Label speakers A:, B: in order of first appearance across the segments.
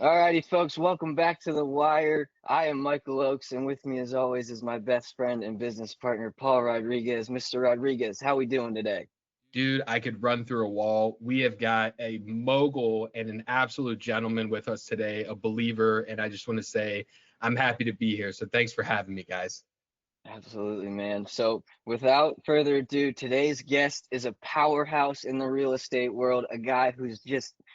A: Alrighty, folks, welcome back to The Wire. I am Michael Oakes, and with me, as always, is my best friend and business partner, Paul Rodriguez. Mr. Rodriguez, how we doing today?
B: Dude, I could run through a wall. We have got a mogul and an absolute gentleman with us today, a believer, and I just want to say I'm happy to be here. So thanks for having me, guys.
A: Absolutely, man. So, without further ado, today's guest is a powerhouse in the real estate world, a guy who's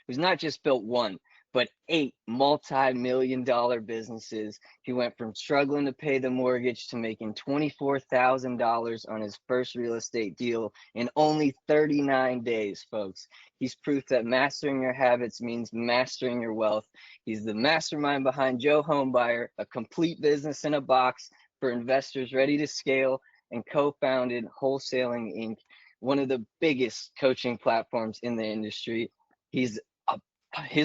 A: not just built one, but 8 multi-million-dollar businesses. He went from struggling to pay the mortgage to making $24,000 on his first real estate deal in only 39 days, folks. He's proof that mastering your habits means mastering your wealth. He's the mastermind behind Joe Homebuyer, a complete business in a box for investors ready to scale, and co-founded Wholesaling Inc., one of the biggest coaching platforms in the industry. His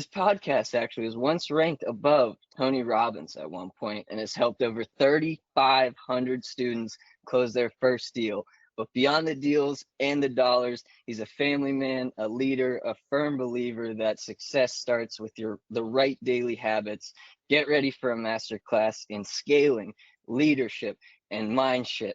A: podcast actually was once ranked above Tony Robbins at one point and has helped over 3,500 students close their first deal. But beyond the deals and the dollars, he's a family man, a leader, a firm believer that success starts with the right daily habits. Get ready for a masterclass in scaling, leadership, and mindset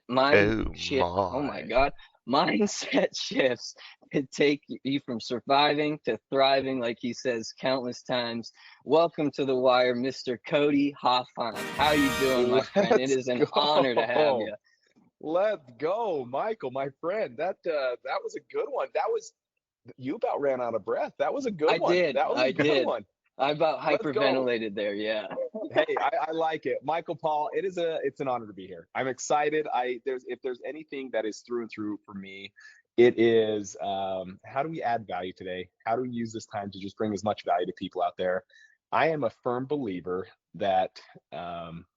A: shifts could take you from surviving to thriving, like he says countless times. Welcome to The Wire, Mr. Cody Hofhine. How you doing, my friend? It is an honor to have you.
C: Let's go, Michael, my friend. That was a good one. You about ran out of breath. That was a good one. That was a good one.
A: I about hyperventilated there. Yeah.
C: Hey, I like it, Michael, Paul. It's an honor to be here. I'm excited. If there's anything that is through and through for me, it is how do we add value today? How do we use this time to just bring as much value to people out there? I am a firm believer that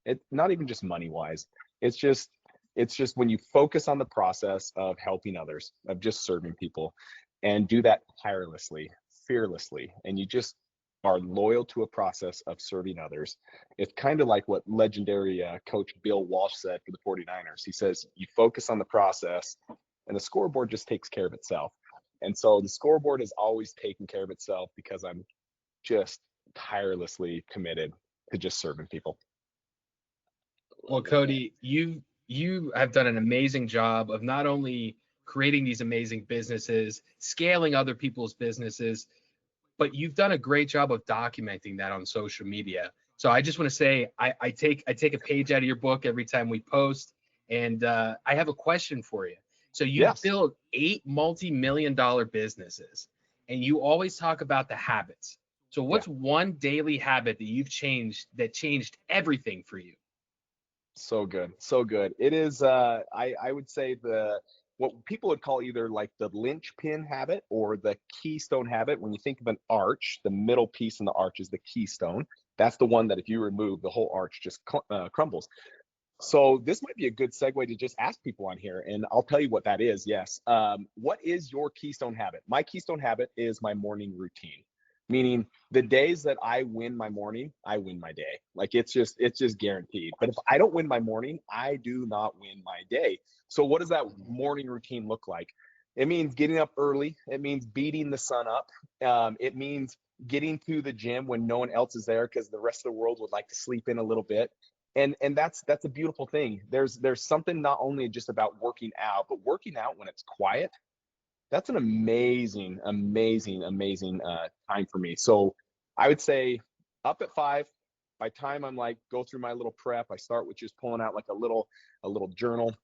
C: it's not even just money wise. It's just when you focus on the process of helping others, of just serving people, and do that tirelessly, fearlessly, and you just are loyal to a process of serving others. It's kind of like what legendary coach Bill Walsh said for the 49ers. He says, you focus on the process and the scoreboard just takes care of itself. And so the scoreboard is always taking care of itself because I'm just tirelessly committed to just serving people.
B: Well, Cody, you have done an amazing job of not only creating these amazing businesses, scaling other people's businesses, but you've done a great job of documenting that on social media. So I just want to say I take a page out of your book every time we post, and I have a question for you. So you built 8 multi-million-dollar businesses, and you always talk about the habits. So what's one daily habit that you've changed that changed everything for you?
C: So good. It is I would say what people would call either like the linchpin habit or the keystone habit. When you think of an arch, the middle piece in the arch is the keystone. That's the one that if you remove, the whole arch just crumbles. So this might be a good segue to just ask people on here, and I'll tell you what that is. Yes. What is your keystone habit? My keystone habit is my morning routine. Meaning the days that I win my morning, I win my day. Like it's just guaranteed. But if I don't win my morning, I do not win my day. So what does that morning routine look like? It means getting up early. It means beating the sun up. It means getting to the gym when no one else is there because the rest of the world would like to sleep in a little bit. And that's a beautiful thing. There's something not only just about working out, but working out when it's quiet. That's an amazing time for me. So I would say up at 5. By time I'm like go through my little prep, I start with just pulling out like a little journal,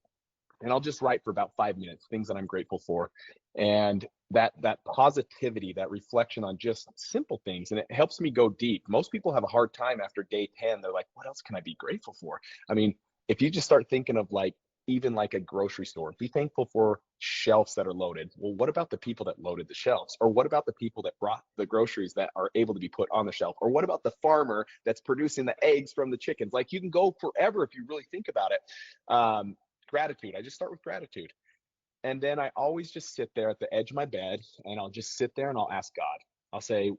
C: and I'll just write for about 5 minutes things that I'm grateful for, and that positivity, that reflection on just simple things, and it helps me go deep. Most people have a hard time after day 10. They're like, what else can I be grateful for? I mean, if you just start thinking of like even like a grocery store, be thankful for shelves that are loaded. Well, what about the people that loaded the shelves? Or what about the people that brought the groceries that are able to be put on the shelf? Or what about the farmer that's producing the eggs from the chickens? Like you can go forever if you really think about it. Gratitude. I just start with gratitude. And then I always just sit there at the edge of my bed, and I'll just sit there and I'll ask God. I'll say,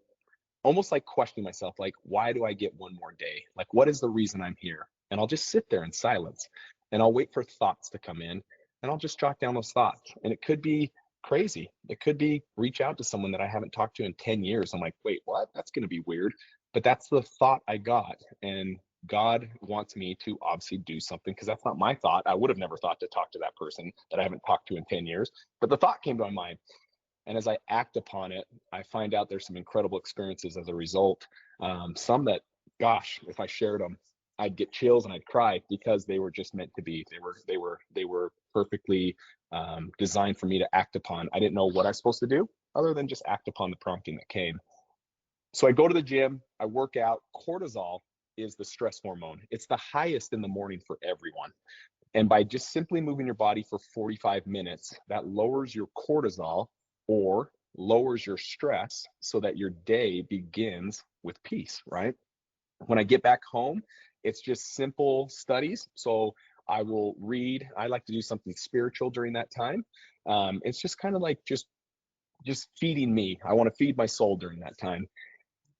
C: almost like questioning myself, like, why do I get one more day? Like, what is the reason I'm here? And I'll just sit there in silence, and I'll wait for thoughts to come in. And and I'll just jot down those thoughts. And it could be crazy. It could be reach out to someone that I haven't talked to in 10 years. I'm like, wait, what? That's going to be weird. But that's the thought I got. And God wants me to obviously do something, because that's not my thought. I would have never thought to talk to that person that I haven't talked to in 10 years. But the thought came to my mind. And as I act upon it, I find out there's some incredible experiences as a result. Some that, gosh, if I shared them, I'd get chills and I'd cry, because they were just meant to be. They were perfectly designed for me to act upon. I didn't know what I was supposed to do other than just act upon the prompting that came. So I go to the gym, I work out. Cortisol is the stress hormone. It's the highest in the morning for everyone. And by just simply moving your body for 45 minutes, that lowers your cortisol, or lowers your stress, so that your day begins with peace, right? When I get back home, it's just simple studies. So I will read. I like to do something spiritual during that time. It's just kind of like just feeding me. I want to feed my soul during that time.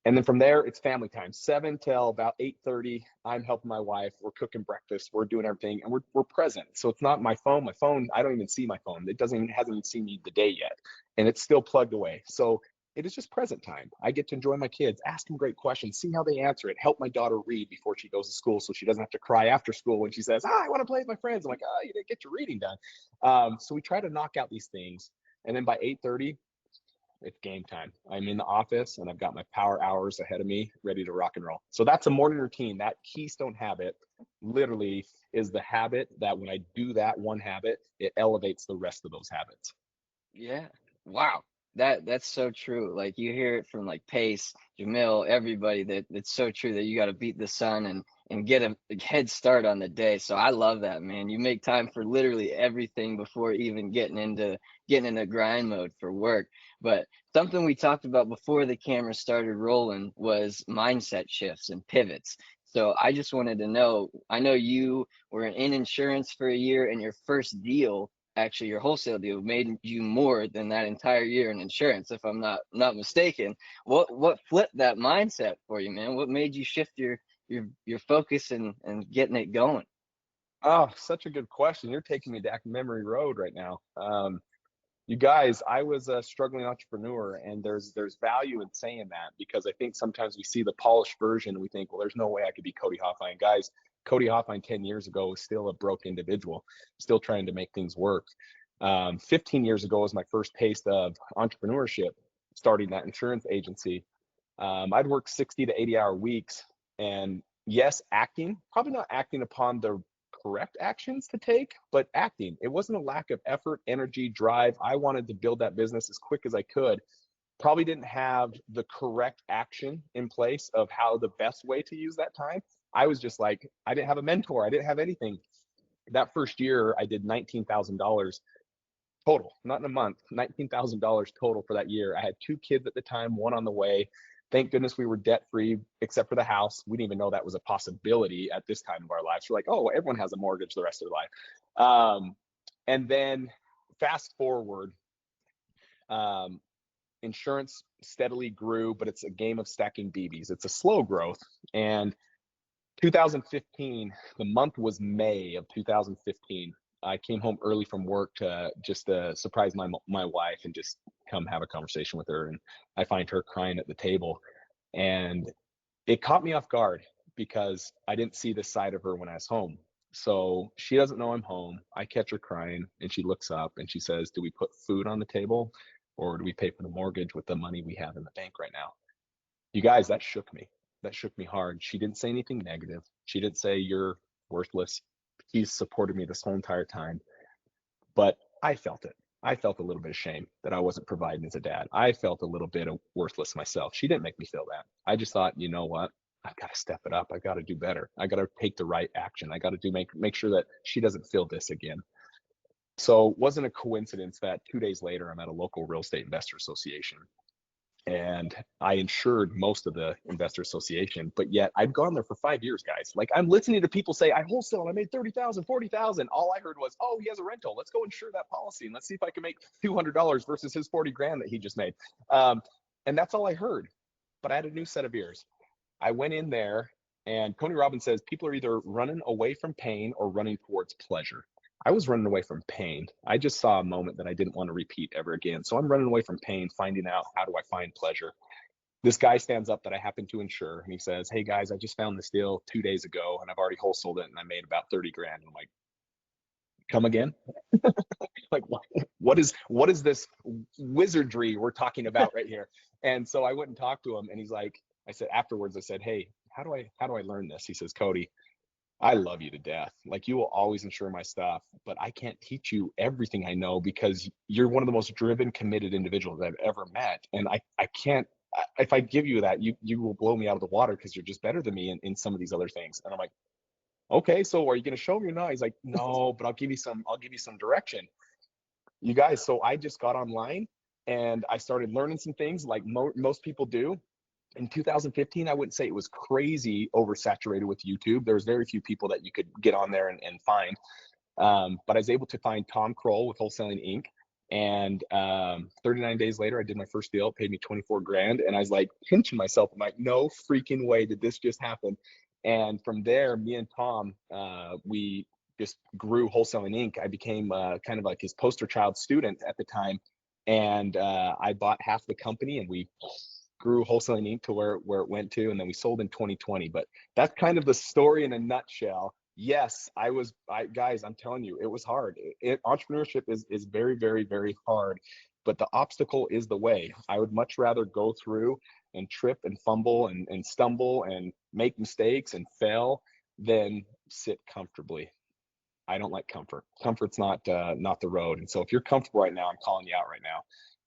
C: And then from there, it's family time, 7 till about 8:30. I'm helping my wife. We're cooking breakfast. We're doing everything, and we're present. So it's not my phone. My phone, I don't even see my phone. It hasn't even seen me the day yet, and it's still plugged away. So it is just present time. I get to enjoy my kids, ask them great questions, see how they answer it, help my daughter read before she goes to school, so she doesn't have to cry after school when she says, I want to play with my friends. I'm like, you didn't get your reading done. So we try to knock out these things, and then by 8:30. It's game time. I'm in the office and I've got my power hours ahead of me, ready to rock and roll. So that's a morning routine. That keystone habit literally is the habit that when I do that one habit, it elevates the rest of those habits.
A: Yeah. Wow. That's so true. Like you hear it from like Pace, Jamil, everybody, that it's so true that you got to beat the sun and get a head start on the day. So I love that, man. You make time for literally everything before even getting into grind mode for work. But something we talked about before the camera started rolling was mindset shifts and pivots. So I just wanted to know, I know you were in insurance for a year, and your first deal, actually your wholesale deal, made you more than that entire year in insurance, if I'm not mistaken. What flipped that mindset for you, man? What made you shift your focus and getting it going?
C: Oh, such a good question. You're taking me down memory road right now. You guys, I was a struggling entrepreneur, and there's value in saying that, because I think sometimes we see the polished version and we think, well, there's no way I could be Cody Hofhine. Guys, Cody Hofhine 10 years ago was still a broke individual, still trying to make things work. 15 years ago was my first taste of entrepreneurship, starting that insurance agency. I'd work 60 to 80 hour weeks, and yes, acting, probably not acting upon the correct actions to take, but acting. It wasn't a lack of effort, energy, drive. I wanted to build that business as quick as I could. Probably didn't have the correct action in place of how the best way to use that time. I was just like, I didn't have a mentor. I didn't have anything. That first year, I did $19,000 total, not in a month, $19,000 total for that year. I had 2 kids at the time, one on the way. Thank goodness we were debt free, except for the house. We didn't even know that was a possibility at this time of our lives. We're like, oh, everyone has a mortgage the rest of their life. And then fast forward, um, insurance steadily grew, but it's a game of stacking BBs. It's a slow growth. And 2015, the month was May of 2015. I came home early from work to just surprise my wife and just come have a conversation with her. And I find her crying at the table, and it caught me off guard because I didn't see this side of her when I was home. So she doesn't know I'm home. I catch her crying, and she looks up and she says, "Do we put food on the table, or do we pay for the mortgage with the money we have in the bank right now?" You guys, that shook me. That shook me hard. She didn't say anything negative. She didn't say you're worthless. He's supported me this whole entire time. But I felt it. I felt a little bit of shame that I wasn't providing as a dad. I felt a little bit of worthless myself. She didn't make me feel that. I just thought, you know what? I've got to step it up. I got to do better. I got to take the right action. I got to make sure that she doesn't feel this again. So it wasn't a coincidence that 2 days later I'm at a local real estate investor association, and I insured most of the investor association, but yet I've gone there for 5 years, guys. Like, I'm listening to people say, I wholesale, I made 30,000, 40,000. All I heard was, oh, he has a rental. Let's go insure that policy, and let's see if I can make $200 versus his 40 grand that he just made. And that's all I heard. But I had a new set of ears. I went in there, and Tony Robbins says people are either running away from pain or running towards pleasure. I was running away from pain. I just saw a moment that I didn't want to repeat ever again. So I'm running away from pain, finding out how do I find pleasure. This guy stands up that I happen to insure, and he says, "Hey guys, I just found this deal 2 days ago, and I've already wholesaled it, and I made about 30 grand." I'm like, "Come again?" Like, what is this wizardry we're talking about right here? And so I went and talked to him, and he's like, I said afterwards, I said, "Hey, how do I learn this?" He says, "Cody, I love you to death. Like, you will always insure my stuff, but I can't teach you everything I know because you're one of the most driven, committed individuals I've ever met. And I can't, if I give you that, you will blow me out of the water because you're just better than me in some of these other things." And I'm like, "Okay, so are you going to show me or not?" He's like, "No, but I'll give you some direction." You guys, so I just got online and I started learning some things like most people do. In 2015, I wouldn't say it was crazy oversaturated with YouTube. There was very few people that you could get on there and find. But I was able to find Tom Kroll with Wholesaling Inc. And 39 days later, I did my first deal. It paid me 24 grand. And I was like pinching myself. I'm like, no freaking way did this just happen. And from there, me and Tom, we just grew Wholesaling Inc. I became kind of like his poster child student at the time. And I bought half the company, and we grew Wholesaling Inc. to where it went to, and then we sold in 2020. But that's kind of the story in a nutshell. Yes, guys, I'm telling you, it was hard. Entrepreneurship is very, very, very hard, but the obstacle is the way. I would much rather go through and trip and fumble and stumble and make mistakes and fail than sit comfortably. I don't like comfort. Comfort's not the road. And so if you're comfortable right now, I'm calling you out right now.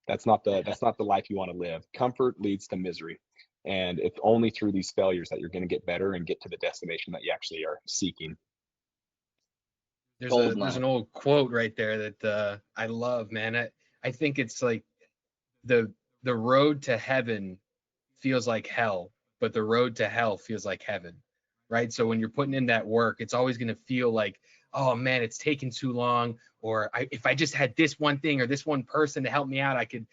C: That's not the life you want to live. Comfort leads to misery. And it's only through these failures that you're going to get better and get to the destination that you actually are seeking.
B: There's an old quote right there that I love, man. I think it's like the road to heaven feels like hell, but the road to hell feels like heaven, right? So when you're putting in that work, it's always going to feel like, oh man, it's taking too long, or if I just had this one thing or this one person to help me out, I could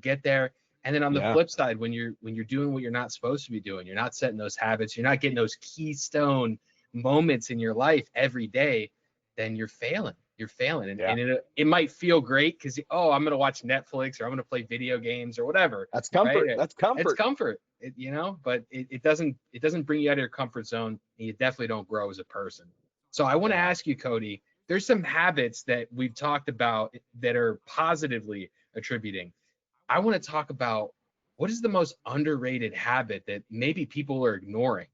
B: get there. And then on the flip side, when you're doing what you're not supposed to be doing, you're not setting those habits, you're not getting those keystone moments in your life every day, then you're failing. You're failing. And it might feel great because, oh, I'm going to watch Netflix or I'm going to play video games or whatever.
C: That's comfort.
B: Right?
C: That's comfort.
B: It's comfort, but it doesn't bring you out of your comfort zone, and you definitely don't grow as a person. So I want to ask you, Cody, there's some habits that we've talked about that are positively attributing. I want to talk about what is the most underrated habit that maybe people are ignoring.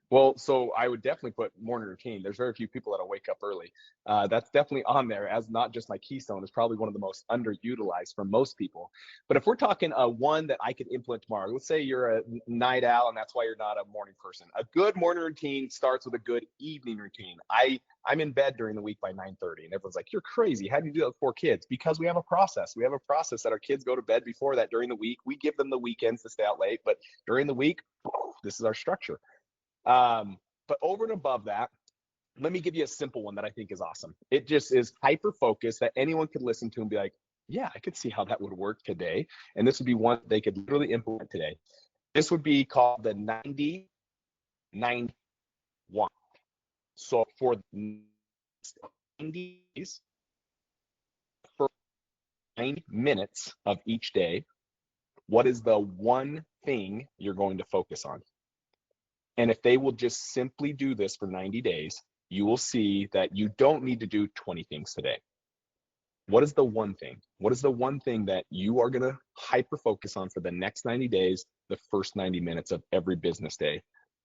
C: Well, so I would definitely put morning routine. There's very few people that'll wake up early. That's definitely on there as not just my keystone. It's probably one of the most underutilized for most people. But if we're talking one that I could implement tomorrow, let's say you're a night owl and that's why you're not a morning person. A good morning routine starts with a good evening routine. I'm in bed during the week by 9:30, and everyone's like, "You're crazy. How do you do that with 4 kids?" Because we have a process. We have a process that our kids go to bed before that during the week. We give them the weekends to stay out late, but during the week, this is our structure. But over and above that, let me give you a simple one that I think is awesome. It just is hyper focused that anyone could listen to and be like, yeah, I could see how that would work today. And this would be one they could literally implement today. This would be called the 90-91. So for 90 days, for 90 minutes of each day, what is the one thing you're going to focus on? And if they will just simply do this for 90 days, you will see that you don't need to do 20 things today. What is the one thing? What is the one thing that you are going to hyper focus on for the next 90 days, the first 90 minutes of every business day?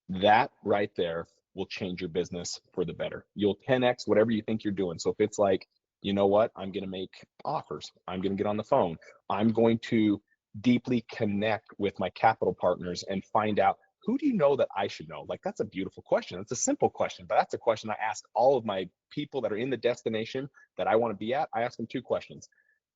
C: That right there will change your business for the better. You'll 10x whatever you think you're doing. So if it's like, you know what, I'm going to make offers, I'm going to get on the phone, I'm going to deeply connect with my capital partners and find out, who do you know that I should know? Like, that's a beautiful question. It's a simple question, but that's a question I ask all of my people that are in the destination that I want to be at. I ask them 2 questions.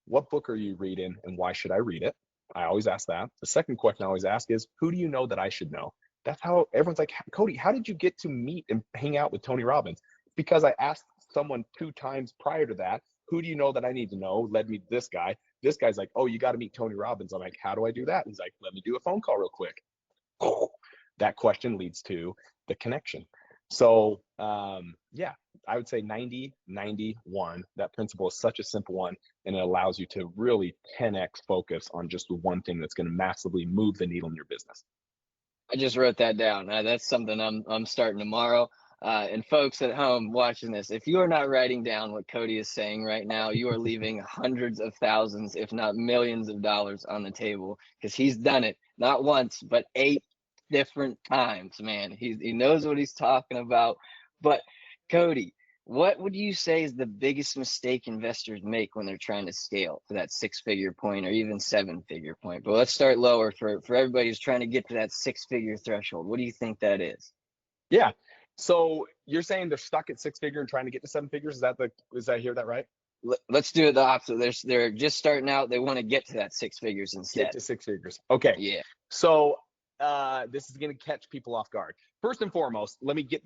C: What book are you reading and why should I read it? I always ask that. The second question I always ask is, who do you know that I should know? That's how everyone's like, Cody, how did you get to meet and hang out with Tony Robbins? Because I asked someone 2 times prior to that, who do you know that I need to know? Led me to this guy. This guy's like, oh, you got to meet Tony Robbins. I'm like, how do I do that? He's like, let me do a phone call real quick. That question leads to the connection. So yeah, I would say 90, 91. That principle is such a simple one, and it allows you to really 10x focus on just the one thing that's going to massively move the needle in your business.
A: I just wrote that down. That's something I'm starting tomorrow. And folks at home watching this, if you are not writing down what Cody is saying right now, you are leaving hundreds of thousands, if not millions of dollars on the table, because he's done it not once, but 8 different times, man. He knows what he's talking about. But Cody, what would you say is the biggest mistake investors make when they're trying to scale to that 6-figure point or even 7-figure point? But let's start lower for everybody who's trying to get to that 6-figure threshold. What do you think that is?
C: Yeah. So you're saying they're stuck at 6-figure and trying to get to 7 figures? Is I hear that right?
A: Let's do it the opposite. They're just starting out. They want to get to that 6 figures instead.
C: Get to 6 figures. Okay.
A: Yeah.
C: So this is going to catch people off guard. First and foremost, let me get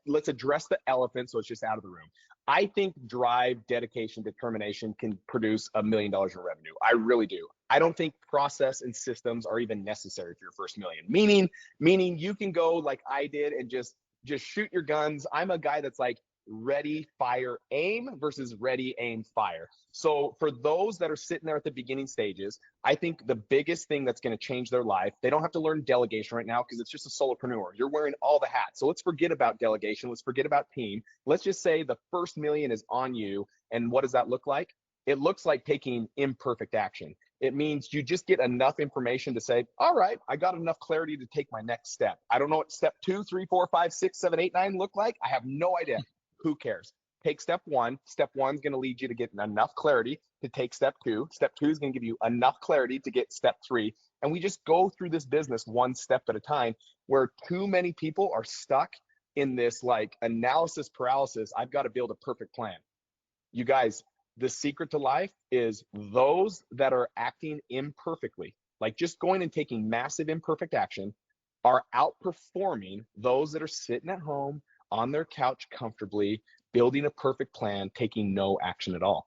C: let's address the elephant so it's just out of the room. I think drive, dedication, determination can produce $1 million in revenue. I really do. I don't think process and systems are even necessary for your first million. Meaning you can go like I did and just shoot your guns. I'm a guy that's like ready, fire, aim versus ready, aim, fire. So for those that are sitting there at the beginning stages, I think the biggest thing that's going to change their life, they don't have to learn delegation right now because it's just a solopreneur. You're wearing all the hats. So let's forget about delegation. Let's forget about team. Let's just say the first million is on you. And what does that look like? It looks like taking imperfect action. It means you just get enough information to say, all right, I got enough clarity to take my next step. I don't know what step 2, 3, 4, 5, 6, 7, 8, 9 look like. I have no idea. Who cares? Take step 1. Step 1 is going to lead you to get enough clarity to take step 2. Step 2 is going to give you enough clarity to get step 3. And we just go through this business one step at a time, where too many people are stuck in this like analysis paralysis. I've got to build a perfect plan. You guys, the secret to life is those that are acting imperfectly, like just going and taking massive imperfect action, are outperforming those that are sitting at home on their couch comfortably, building a perfect plan, taking no action at all.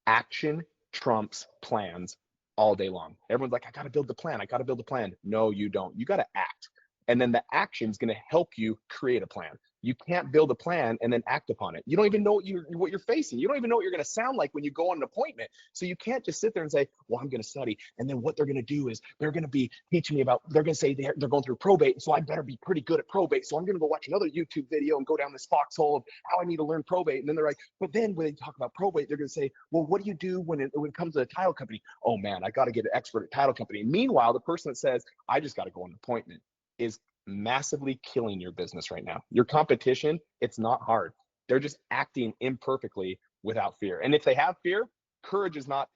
C: Action trumps plans all day long. Everyone's like, I got to build the plan. I got to build a plan. No, you don't. You got to act. And then the action is going to help you create a plan. You can't build a plan and then act upon it. You don't even know what you're facing. You don't even know what you're going to sound like when you go on an appointment. So you can't just sit there and say, well, I'm going to study. And then what they're going to do is they're going to be teaching me about, they're going to say they're going through probate. So I better be pretty good at probate. So I'm going to go watch another YouTube video and go down this foxhole of how I need to learn probate. And then they're like, but then when they talk about probate, they're going to say, well, what do you do when it comes to a title company? Oh man, I got to get an expert at title company. Meanwhile, the person that says, I just got to go on an appointment is massively killing your business right now. Your competition, it's not hard. They're just acting imperfectly without fear. And if they have fear, courage is not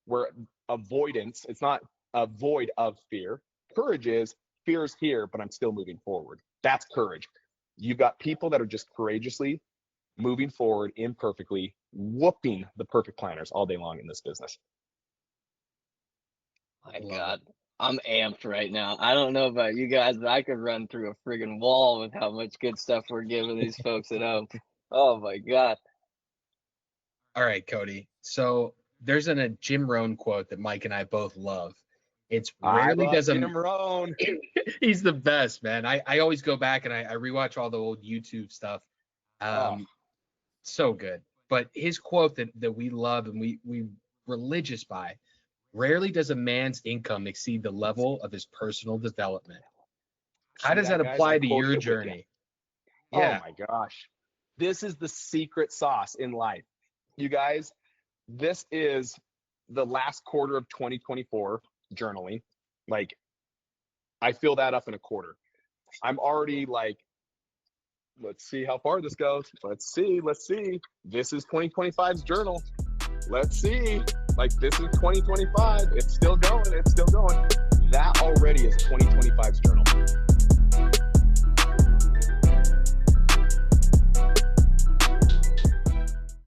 C: where avoidance, it's not a void of fear. Courage is fear's here, but I'm still moving forward. That's courage. You've got people that are just courageously moving forward imperfectly, whooping the perfect planners all day long in this business.
A: My God. I'm amped right now. I don't know about you guys, but I could run through a friggin' wall with how much good stuff we're giving these folks at home. Oh my God.
B: All right, Cody. So there's a Jim Rohn quote that Mike and I both love. It's rarely does a
C: Jim Rohn.
B: He's the best, man. I always go back and I rewatch all the old YouTube stuff. So good. But his quote that we love and we religious by: rarely does a man's income exceed the level of his personal development. How does that apply to your journey?
C: Yeah. Oh my gosh. This is the secret sauce in life. You guys, this is the last quarter of 2024 journaling. Like, I fill that up in a quarter. I'm already like, let's see how far this goes. Let's see. This is 2025's journal. Let's see. Like, this is 2025. It's still going.